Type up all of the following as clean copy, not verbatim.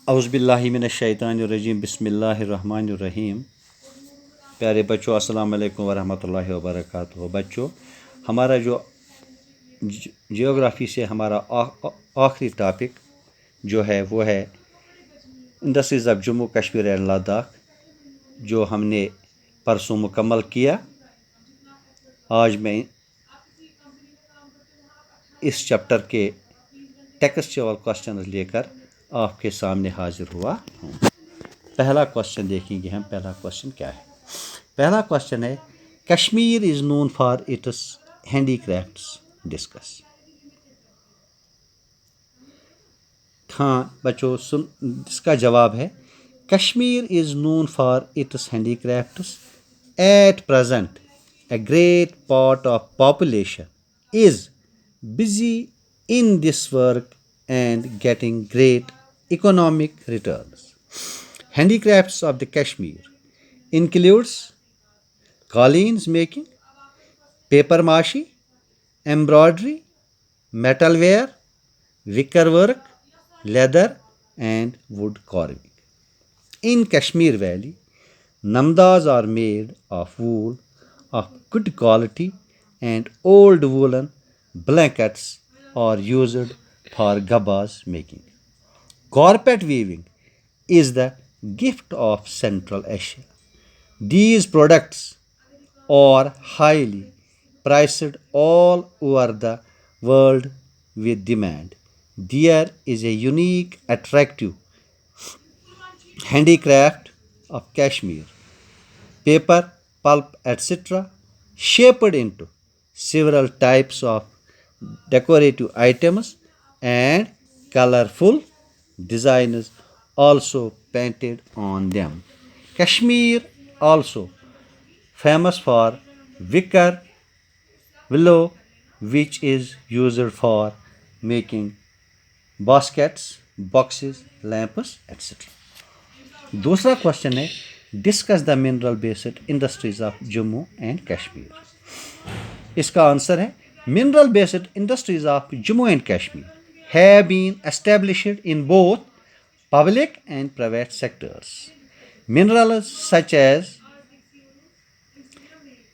اعوذ باللہ من الشیطان الرجیم بسم اللہ الرحمن الرحیم. پیارے بچوں السلام علیکم ورحمۃ اللہ وبرکاتہ. بچوں ہمارا جو جیوگرافی سے ہمارا آخری ٹاپک جو ہے وہ ہے industries of Jammu Kashmir and Ladakh, جو ہم نے پرسوں مکمل کیا. آج میں اس چیپٹر کے ٹیکسچوئل کوشچنز لے کر آپ کے سامنے حاضر ہوا ہوں. پہلا کوشچن دیکھیں گے ہم. پہلا کوشچن کیا ہے؟ پہلا کوشچن ہے Kashmir is known for its handicrafts. Discuss. ہاں بچوں اس کا جواب ہے Kashmir is known for its handicrafts. At present a great part of population is busy in this work and getting great economic returns. Handicrafts of the Kashmir includes qaleens making, paper mache, embroidery, metalware, wicker work, leather and wood carving. In Kashmir Valley, namdas are made of wool of good quality and old woolen blankets are used for gabbas making. Carpet weaving is the gift of Central Asia. These products are highly priced all over the world with demand. There is a unique, attractive handicraft of Kashmir, paper, pulp, etc., shaped into several types of decorative items and colorful designs also painted on them. Kashmir also famous for wicker willow, which is used for making baskets, boxes, lamps, etc. دوسرا question ہے discuss the mineral based industries of Jammu and Kashmir. اس کا answer ہے mineral based industries of Jammu and Kashmir have been established in both public and private sectors. Minerals such as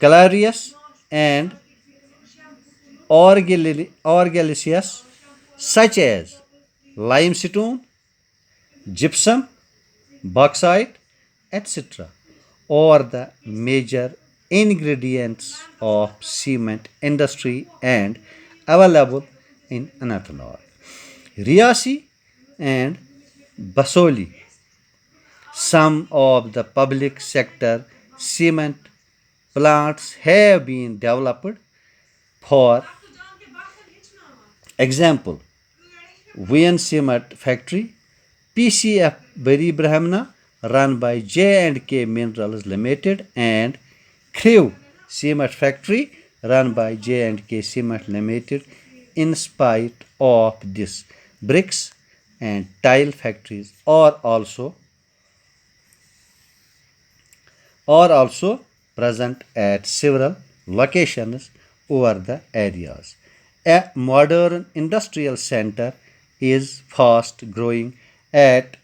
calcareous and argillaceous, such as limestone, gypsum, bauxite, etc., are the major ingredients of cement industry and available in Anantnag, Riyasi and Basoli. Some of the public sector cement plants have been developed. For example, Vian Cement Factory, PCF Bari Brahmana, run by J&K Minerals Limited, and Crew Cement Factory, run by J&K Cement Limited. In spite of this, bricks and tile factories are also present at several locations over the areas. A modern industrial center is fast growing at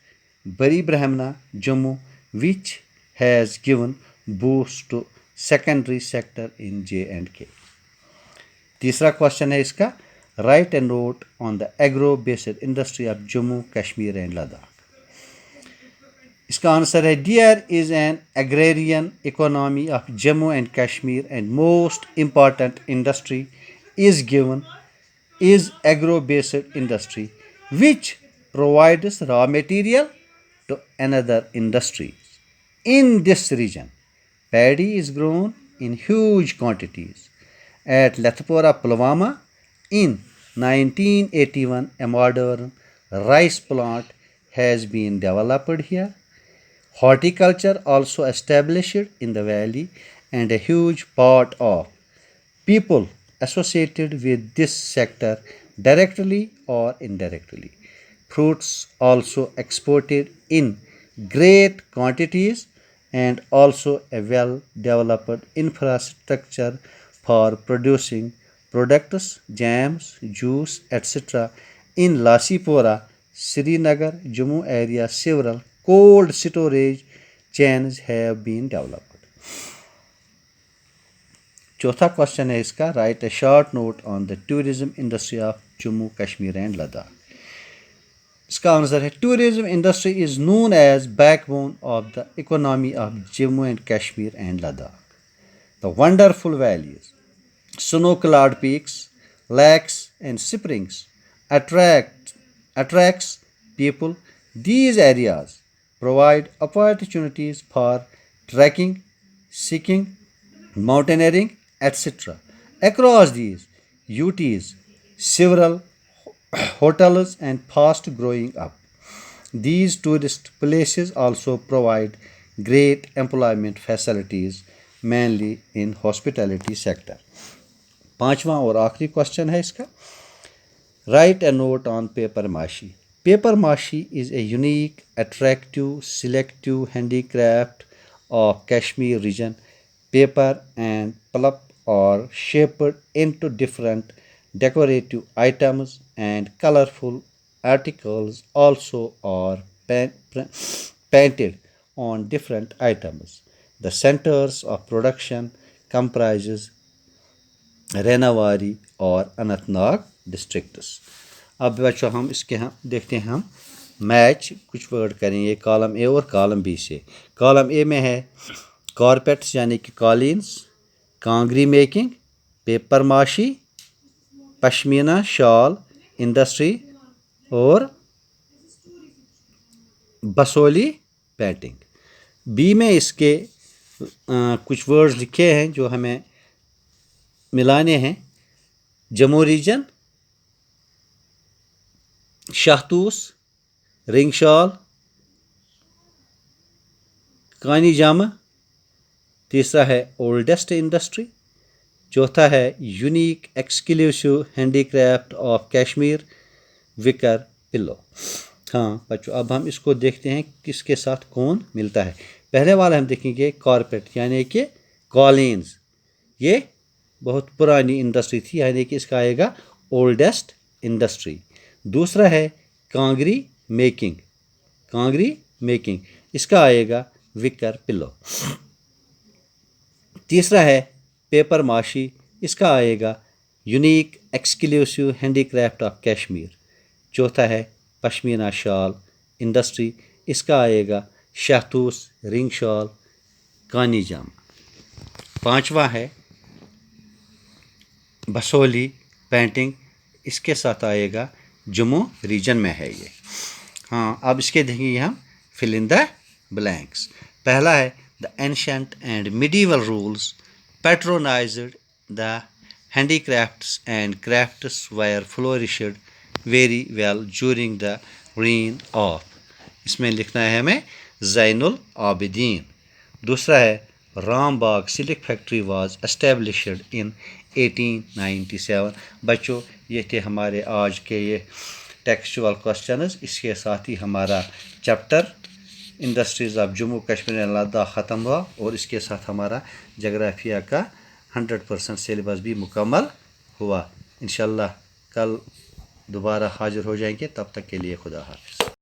Bari Brahmana, Jammu, which has given boost to secondary sector in J&K. تیسرا question ہے اس کا write a note on the agro based industry of Jammu Kashmir and Ladakh. اس کا answer ہے there is an agrarian economy of Jammu and Kashmir and most important industry is agro-based industry which provides raw material to another industries. In this region, paddy is grown in huge quantities. At Lathpora, Pulwama, in 1981, a modern rice plant has been developed here. Horticulture also established in the valley, and a huge part of people associated with this sector directly or indirectly. Fruits also exported in great quantities, and also a well-developed infrastructure for producing products, jams, juice, etc. in Lasipora, Srinagar, Jammu area, several cold storage chains have been developed. चौथा question है इसका, write a short note on the tourism industry of Jammu Kashmir and Ladakh. इसका answer है tourism industry is known as backbone of the economy of Jammu and Kashmir and Ladakh. The wonderful valleys, snow-clad peaks, lakes and springs attracts people. These areas provide opportunities for trekking, skiing, mountaineering, etc. Across these UTs, several hotels and fast growing up. These tourist places also provide great employment facilities, mainly in hospitality sector. पांचवा और आखिरी question है इसका, write a note on papier mache. Papier mache is a unique attractive selective handicraft of Kashmir region. Paper and pulp are shaped into different decorative items and colorful articles also are painted on different items. The centers of production comprises Rainawari और Anantnag districts. अब बच्चों हम इसके हम देखते हैं, हम match कुछ वर्ड करेंगे कॉलम ए और कॉलम बी से. कॉलम ए में है कारपेट्स यानी कि कालीन्स, कांगरी मेकिंग, पेपर माशी, पश्मीना शॉल इंडस्ट्री और बसोली पेंटिंग. बी में इसके कुछ वर्ड्स लिखे हैं जो हमें मिलाने हैं. Jammu region, shahtoosh, ring shawl, कानी जामा. तीसरा है ओल्डेस्ट इंडस्ट्री. चौथा है unique exclusive handicraft of Kashmir, wicker pillow. हाँ बच्चों, अब हम इसको देखते हैं किसके साथ कौन मिलता है. पहले वाला हम देखेंगे कारपेट यानी कि कॉलिन्स. ये बहुत पुरानी इंडस्ट्री थी यानी कि इसका आएगा ओल्डेस्ट इंडस्ट्री. दूसरा है कांगरी मेकिंग, कांगरी मेकिंग, इसका आएगा विकर पिल्लो. तीसरा है पेपर माशी, इसका आएगा unique exclusive handicraft of Kashmir. चौथा है पश्मीना शॉल इंडस्ट्री, इसका आएगा शाहतूस रिंग शॉल कानी जामा. पांचवा है बसोली पेंटिंग, इसके साथ आएगा जम्मू रीजन में है ये. हाँ अब इसके देखेंगे हम फिल इन द ब्लैंक्स. पहला है the ancient and medieval rules patronised the handicrafts and crafts were flourished very well during the reign of. इसमें लिखना है हमें ज़ैनुल आबिदीन. दूसरा है Rambagh silk factory was established in 1897. बच्चों ये थे हमारे आज के ये टेक्सचुअल क्वेश्चंस. इसके साथ ही हमारा chapter industries of Jammu Kashmir and Ladakh ख़त्म हुआ और इसके साथ हमारा जोग्राफिया का 100% सिलेबस भी मुकम्मल हुआ. इंशाल्लाह कल दोबारा हाजिर हो जाएंगे. तब तक के लिए खुदा हाफिज़.